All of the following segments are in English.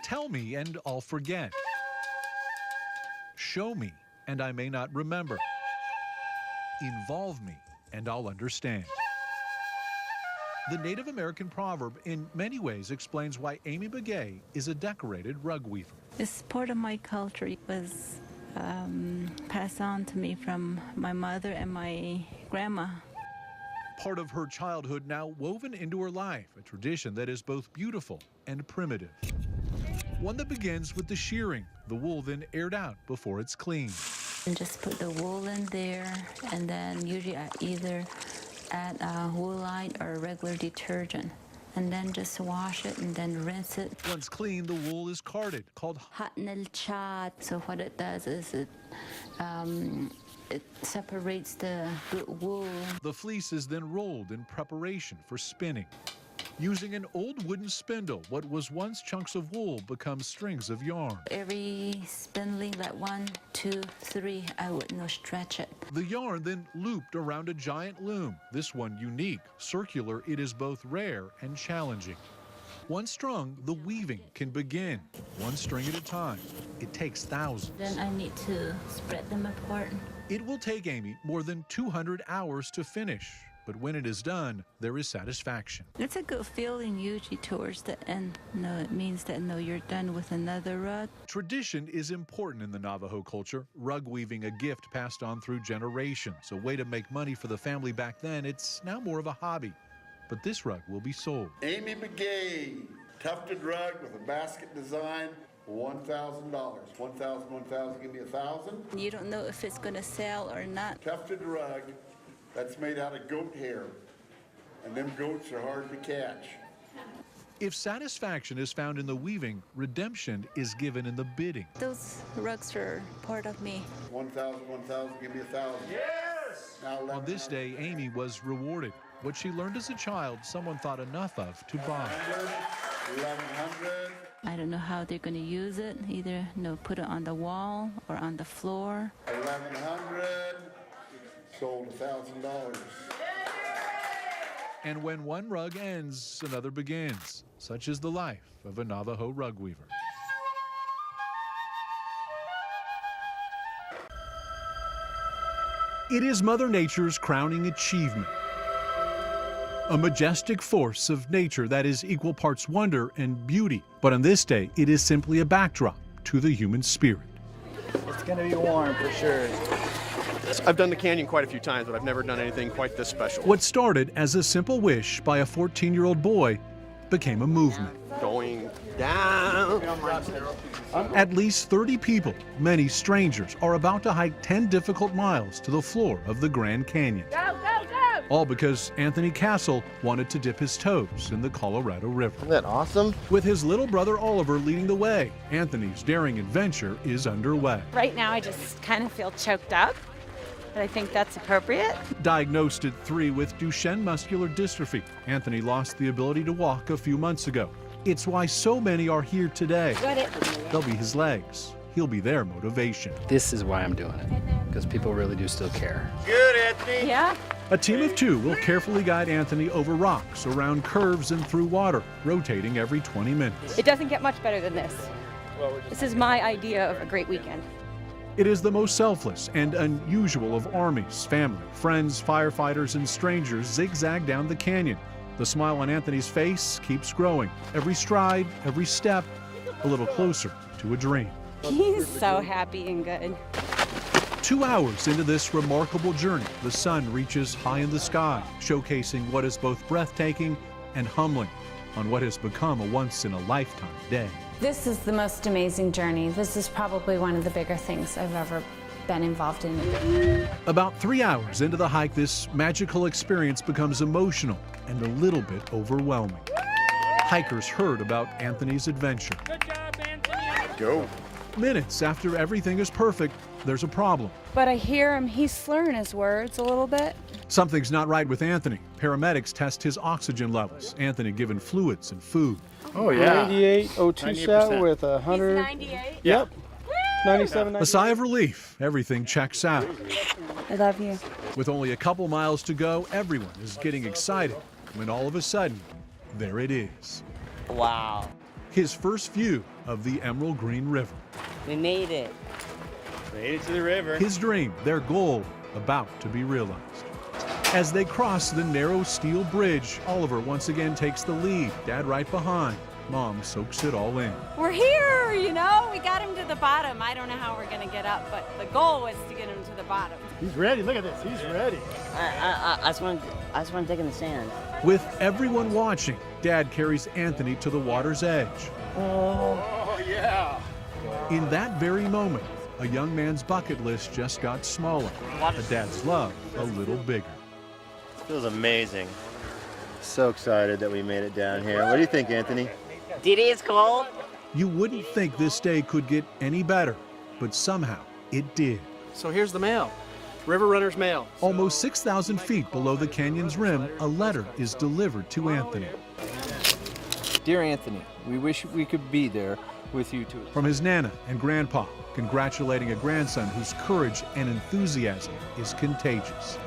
Tell me and I'll forget. Show me and I may not remember. Involve me and I'll understand. The Native American proverb in many ways explains why Amy Begay is a decorated rug weaver. It's part of my culture. It was passed on to me from my mother and my grandma. Part of her childhood now woven into her life, a tradition that is both beautiful and primitive. One that begins with the shearing, the wool then aired out before it's cleaned. And just put the wool in there, and then usually I either add woolite or regular detergent, and then just wash it and then rinse it. Once clean, the wool is carded, called Hatnel chat. So what it does is it separates the good wool. The fleece is then rolled in preparation for spinning. Using an old wooden spindle, what was once chunks of wool becomes strings of yarn. Every spindling, like 1, 2, 3, I would stretch it. The yarn then looped around a giant loom. This one unique, circular, it is both rare and challenging. Once strung, the weaving can begin, one string at a time. It takes thousands. Then I need to spread them apart. It will take Amy more than 200 hours to finish. But when it is done, there is satisfaction. It's a good feeling usually towards the end. It means that you're done with another rug. Tradition is important in the Navajo culture. Rug weaving, a gift passed on through generations. A way to make money for the family back then. It's now more of a hobby. But this rug will be sold. Amy Begay, tufted rug with a basket design. $1,000. 1,000, give me 1,000. You don't know if it's going to sell or not. Tufted rug that's made out of goat hair, and them goats are hard to catch. If satisfaction is found in the weaving, redemption is given in the bidding. Those rugs are part of me. 1,000, give me 1,000. Yes! Now, on this day, Amy was rewarded. What she learned as a child, someone thought enough of to buy. 1,100. I don't know how they're going to use it. Either put it on the wall or on the floor. 1,100. Sold $1,000. And when one rug ends, another begins. Such is the life of a Navajo rug weaver. It is Mother Nature's crowning achievement. A majestic force of nature that is equal parts wonder and beauty. But on this day, it is simply a backdrop to the human spirit. It's going to be warm for sure. I've done the canyon quite a few times, but I've never done anything quite this special. What started as a simple wish by a 14-year-old boy became a movement. Going down. At least 30 people, many strangers, are about to hike 10 difficult miles to the floor of the Grand Canyon. Go, go, go! All because Anthony Castle wanted to dip his toes in the Colorado River. Isn't that awesome? With his little brother Oliver leading the way, Anthony's daring adventure is underway. Right now I just kind of feel choked up, but I think that's appropriate. Diagnosed at 3 with Duchenne muscular dystrophy, Anthony lost the ability to walk a few months ago. It's why so many are here today. Got it. They'll be his legs. He'll be their motivation. This is why I'm doing it, because people really do still care. Good, Anthony. Yeah. A team of 2 will carefully guide Anthony over rocks, around curves, and through water, rotating every 20 minutes. It doesn't get much better than this. This is my idea of a great weekend. It is the most selfless and unusual of armies, family, friends, firefighters, and strangers zigzag down the canyon. The smile on Anthony's face keeps growing. Every stride, every step, a little closer to a dream. He's so happy and good. 2 hours into this remarkable journey, the sun reaches high in the sky, showcasing what is both breathtaking and humbling on what has become a once-in-a-lifetime day. This is the most amazing journey. This is probably one of the bigger things I've ever been involved in. About 3 hours into the hike, this magical experience becomes emotional and a little bit overwhelming. Hikers heard about Anthony's adventure. Good job, Anthony. Go. Minutes after everything is perfect, there's a problem. But I hear him, he's slurring his words a little bit. Something's not right with Anthony. Paramedics test his oxygen levels. Anthony given fluids and food. Oh, yeah. 98 O2 sat with 100. 98? Yep. 97. A sigh of relief. Everything checks out. I love you. With only a couple miles to go, everyone is getting excited when all of a sudden, there it is. Wow. his first view of the Emerald Green River. We made it. Made it to the river. His dream, their goal, about to be realized. As they cross the narrow steel bridge, Oliver once again takes the lead, Dad right behind. Mom soaks it all in. We're here, you know. We got him to the bottom. I don't know how we're going to get up, but the goal was to get him to the bottom. He's ready. Look at this. He's ready. I just want to dig in the sand. With everyone watching, Dad carries Anthony to the water's edge. Oh, yeah. In that very moment, a young man's bucket list just got smaller, a dad's love a little bigger. Feels amazing. So excited that we made it down here. What do you think, Anthony? Didi, it's cold. You wouldn't think this day could get any better, but somehow it did. So here's the mail. River Runner's mail. Almost 6,000 feet below the canyon's rim, a letter is delivered to Anthony. Dear Anthony, we wish we could be there with you too. From his Nana and Grandpa, congratulating a grandson whose courage and enthusiasm is contagious.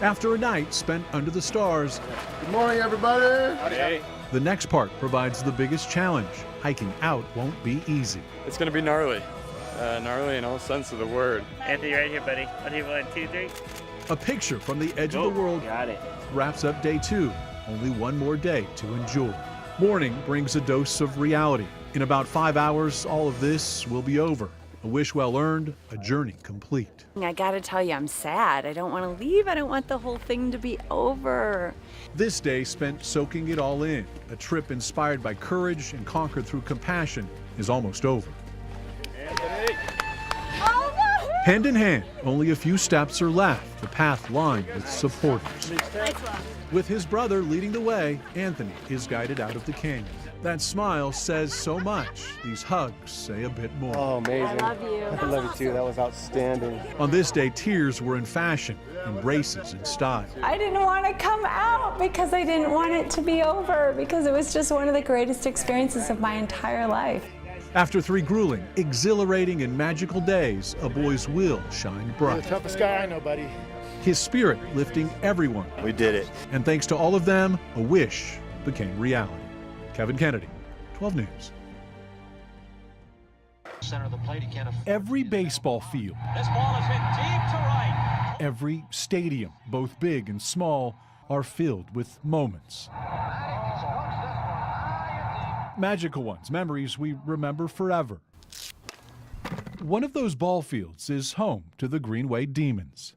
After a night spent under the stars, Good morning, everybody. Hey. the next part provides the biggest challenge. Hiking out won't be easy. It's going to be gnarly. Gnarly in all sense of the word. Anthony, right here, buddy. What do you want? 2, 3. A picture from the edge of the world Got it. wraps up day 2. Only one more day to enjoy. Morning brings a dose of reality. In about 5 hours, all of this will be over. A wish well earned, a journey complete. I got to tell you, I'm sad. I don't want to leave. I don't want the whole thing to be over. This day spent soaking it all in. A trip inspired by courage and conquered through compassion is almost over. Anthony. Hand in hand, only a few steps are left, the path lined with supporters. With his brother leading the way, Anthony is guided out of the canyon. That smile says so much. These hugs say a bit more. Oh, amazing. I love you. I love you too. That was outstanding. On this day, tears were in fashion, embraces in style. I didn't want to come out because I didn't want it to be over, because it was just one of the greatest experiences of my entire life. After 3 grueling, exhilarating, and magical days, a boy's will shined You're bright. the toughest guy I know, buddy. His spirit lifting everyone. We did it. And thanks to all of them, a wish became reality. Kevin Kennedy, 12 News. Center of the plate, he can't Every baseball field, This ball is hit deep to right. every stadium, both big and small, are filled with moments. Magical ones, memories we remember forever. One of those ball fields is home to the Greenway Demons.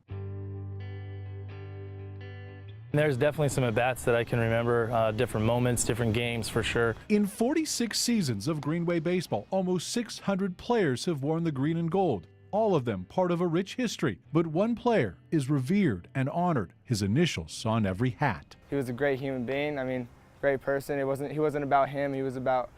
There's definitely some at-bats that I can remember, different moments, different games for sure. In 46 seasons of Greenway baseball, almost 600 players have worn the green and gold, all of them part of a rich history. But one player is revered and honored, his initials on every hat. He was a great human being. I mean, great person. He wasn't about him. He was about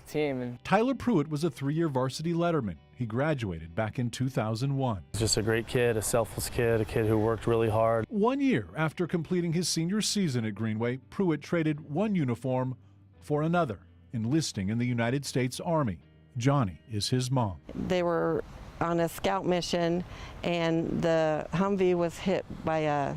the team. And Tyler Pruitt was a 3-year varsity letterman. He graduated back in 2001. He's just a great kid, a selfless kid, a kid who worked really hard. 1 year after completing his senior season at Greenway, Pruitt traded one uniform for another, enlisting in the United States Army. Johnny is his mom. They were on a scout mission, and the Humvee was hit by a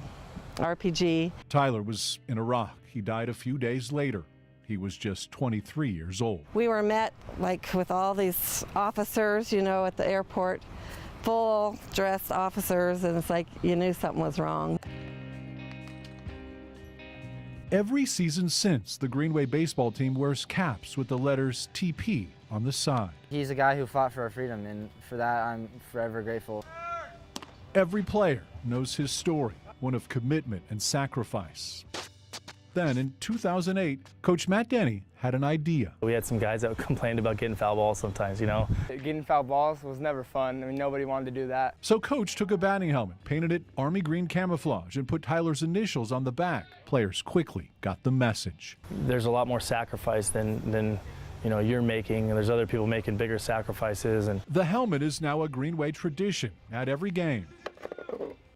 RPG. Tyler was in Iraq. He died a few days later. He was just 23 years old. We were met like with all these officers, you know, at the airport, full dressed officers, and it's like you knew something was wrong. Every season since, the Greenway baseball team wears caps with the letters TP on the side. he's a guy who fought for our freedom, and for that I'm forever grateful. Every player knows his story, one of commitment and sacrifice. Then in 2008, Coach Matt Denny had an idea. We had some guys that complained about getting foul balls sometimes, you know. Getting foul balls was never fun. I mean, nobody wanted to do that. So Coach took a batting helmet, painted it army green camouflage, and put Tyler's initials on the back. Players quickly got the message. There's a lot more sacrifice than you know, you're making, and there's other people making bigger sacrifices. And the helmet is now a Greenway tradition at every game.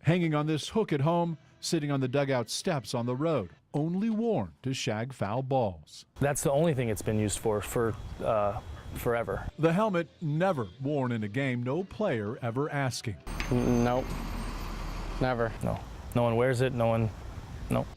Hanging on this hook at home, sitting on the dugout steps on the road, only worn to shag foul balls. That's the only thing it's been used for forever. The helmet never worn in a game, no player ever asking. Nope, never. No one wears it, no one.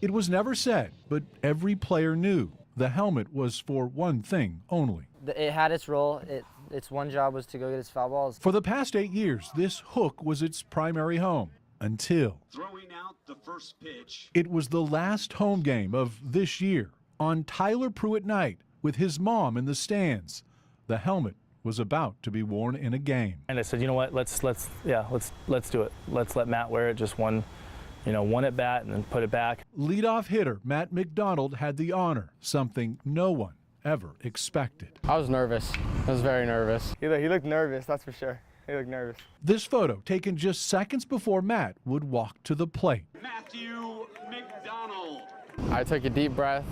It was never said, but every player knew The helmet was for one thing only. It had its role. Its one job was to go get its foul balls. For the past 8 years, this hook was its primary home until Throwing out the first pitch. it was the last home game of this year on Tyler Pruitt night with his mom in the stands. The helmet was about to be worn in a game. And I said, you know what, let's do it. Let's let Matt wear it just one at bat and then put it back. Leadoff hitter Matt McDonald had the honor, something no one ever expected. I was nervous. I was very nervous. He looked nervous, that's for sure. He looked nervous. This photo taken just seconds before Matt would walk to the plate. Matthew McDonald. I took a deep breath.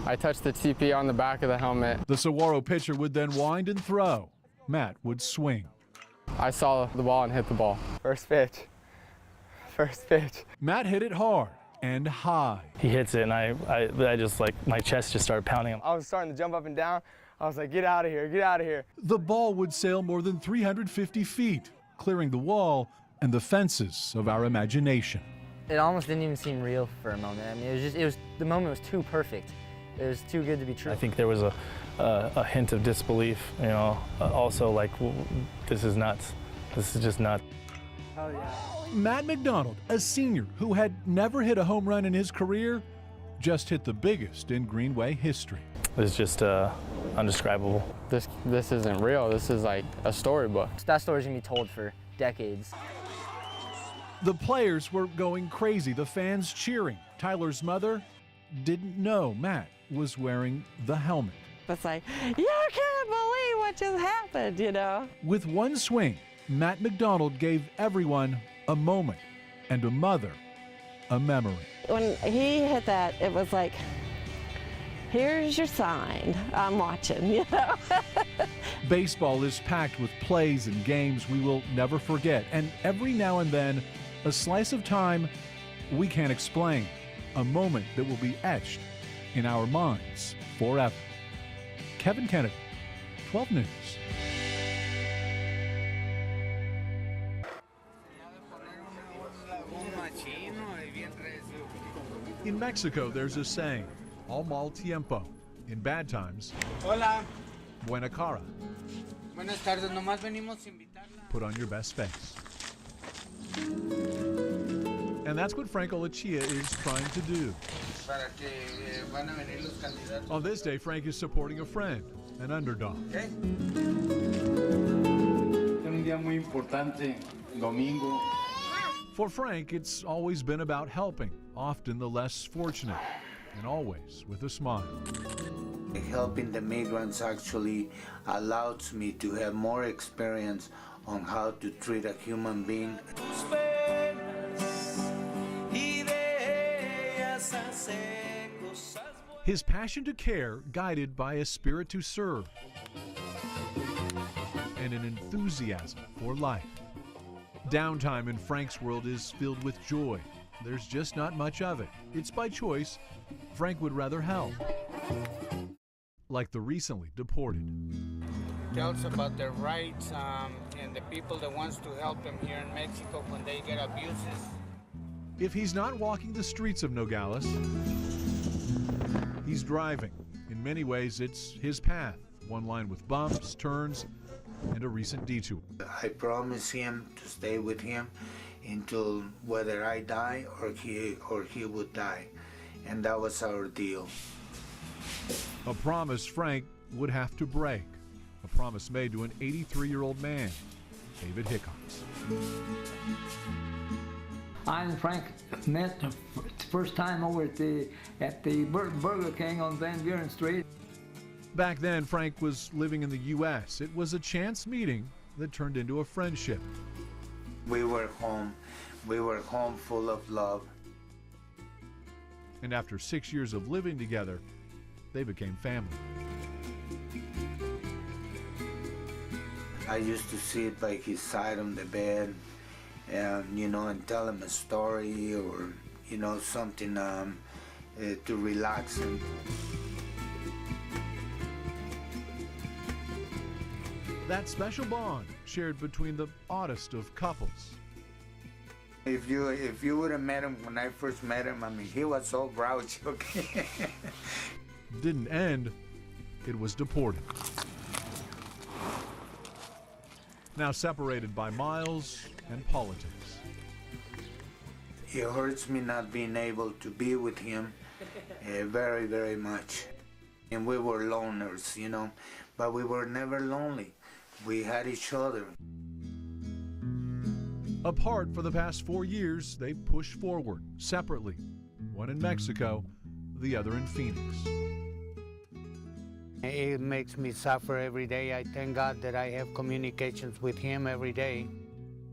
I touched the TP on the back of the helmet. The Saguaro pitcher would then wind and throw. Matt would swing. I saw the ball and hit the ball. First pitch. First pitch. Matt hit it hard and high. He hits it, and I just like, my chest just started pounding. I was starting to jump up and down. I was like, get out of here, get out of here. The ball would sail more than 350 feet, clearing the wall and the fences of our imagination. It almost didn't even seem real for a moment. I mean, the moment was too perfect. It was too good to be true. I think there was a hint of disbelief, also like, this is nuts. This is just nuts. Oh, yeah. Matt McDonald, a senior who had never hit a home run in his career, just hit the biggest in Greenway history. It's just undescribable. This isn't real. This is like a storybook. That story's gonna be told for decades. The players were going crazy, the fans cheering. Tyler's mother didn't know Matt was wearing the helmet. It's like, you can't believe what just happened, With one swing, Matt McDonald gave everyone a moment and a mother a memory. When he hit that, it was like, here's your sign. I'm watching, Baseball is packed with plays and games we will never forget, and every now and then, a slice of time we can't explain, a moment that will be etched in our minds forever. Kevin Kennedy, 12 News. In Mexico, there's a saying, al mal tiempo. In bad times, hola, buena cara. Buenas tardes, nomás venimos a invitarla. Put on your best face. And that's what Frank Olachia is trying to do. Para que van a venir los candidatos. On this day, Frank is supporting a friend, an underdog. Okay. Un día muy importante, domingo. For Frank, it's always been about helping, often the less fortunate, and always with a smile. Helping the migrants actually allows me to have more experience on how to treat a human being. His passion to care guided by a spirit to serve and an enthusiasm for life. Downtime in Frank's world is filled with joy. There's just not much of it. It's by choice. Frank would rather help. Like the recently deported. Tells about their rights and the people that wants to help them here in Mexico when they get abuses. If he's not walking the streets of Nogales, he's driving. In many ways, it's his path, one lined with bumps, turns, and a recent detour. I promise him to stay with him until whether I die or he would die. And that was our deal. A promise Frank would have to break. A promise made to an 83-year-old man, David Hickox. I and Frank met the first time over at the Burger King on Van Buren Street. Back then, Frank was living in the U.S. It was a chance meeting that turned into a friendship. We were home. We were home full of love. And after 6 years of living together, they became family. I used to sit by his side on the bed and, and tell him a story or, something to relax him. That special bond shared between the oddest of couples. If you would have met him when I first met him, he was so grouchy. Okay? didn't end, it was deported. Now separated by miles and politics. It hurts me not being able to be with him very, very much. And we were loners, you know, but we were never lonely. We had each other. Apart for the past 4 years, they pushed forward separately, one in Mexico, the other in Phoenix. It makes me suffer every day. I thank God that I have communications with him every day.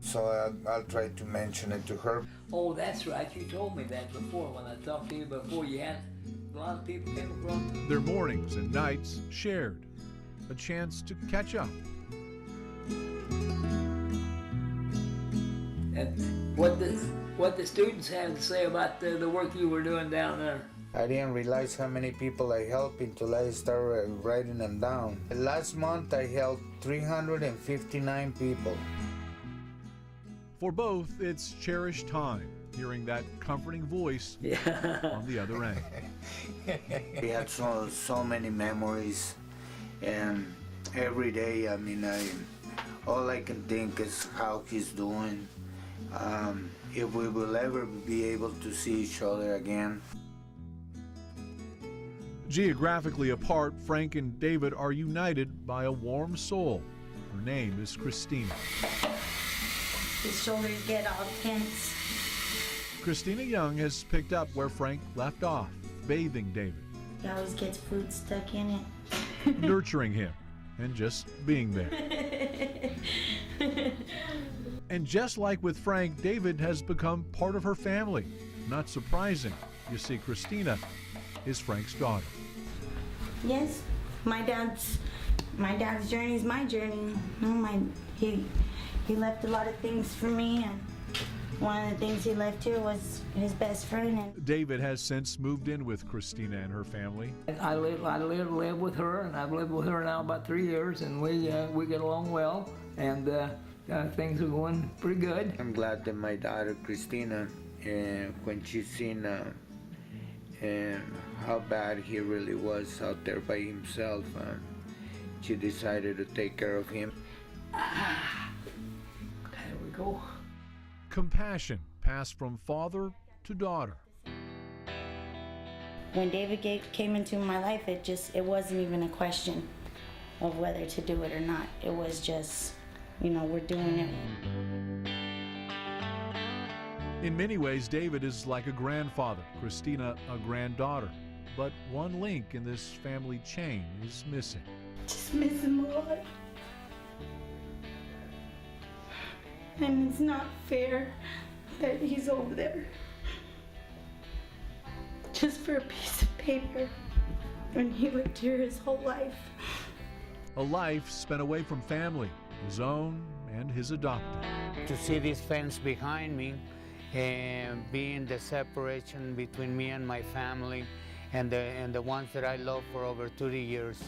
So I'll try to mention it to her. Oh, that's right. You told me that before when I talked to you before. You had a lot of people came from. Their mornings and nights shared, a chance to catch up. And what the students have to say about the work you were doing down there. I didn't realize how many people I helped until I started writing them down. Last month I helped 359 people. For both, it's cherished time, hearing that comforting voice on the other end. We had so many memories, and every day, I mean, all I can think is how he's doing, if we will ever be able to see each other again. Geographically apart, Frank and David are united by a warm soul. Her name is Christina. His shoulders get all tense. Christina Young has picked up where Frank left off, bathing David. He always gets food stuck in it. Nurturing him, and just being there. And just like with Frank, David has become part of her family. Not surprising. You see, Christina is Frank's daughter. Yes, my dad's journey is my journey. He left a lot of things for me, and one of the things he left here was his best friend. And David has since moved in with Christina and her family. I live with her, and I've lived with her now about 3 years, and we get along well, and things are going pretty good. I'm glad that my daughter Christina, when she's seen how bad he really was out there by himself, she decided to take care of him. There we go. Compassion passed from father to daughter. when David came into my life, it wasn't even a question of whether to do it or not. It was just, we're doing it. In many ways, David is like a grandfather, Christina a granddaughter. But one link in this family chain is missing. Just miss him a lot. And it's not fair that he's over there just for a piece of paper when he lived here his whole life. A life spent away from family, his own and his adopted. To see this fence behind me and being the separation between me and my family and the ones that I love for over 30 years.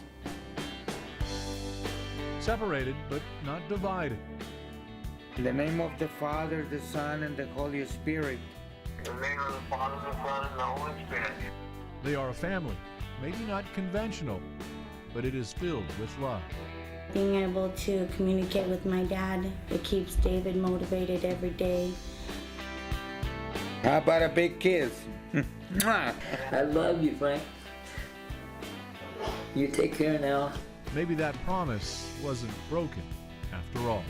Separated, but not divided. In the name of the Father, the Son, and the Holy Spirit. In the name of the Father, the Son, and the Holy Spirit. They are a family, maybe not conventional, but it is filled with love. Being able to communicate with my dad, it keeps David motivated every day. How about a big kiss? I love you, Frank. You take care now. Maybe that promise wasn't broken after all.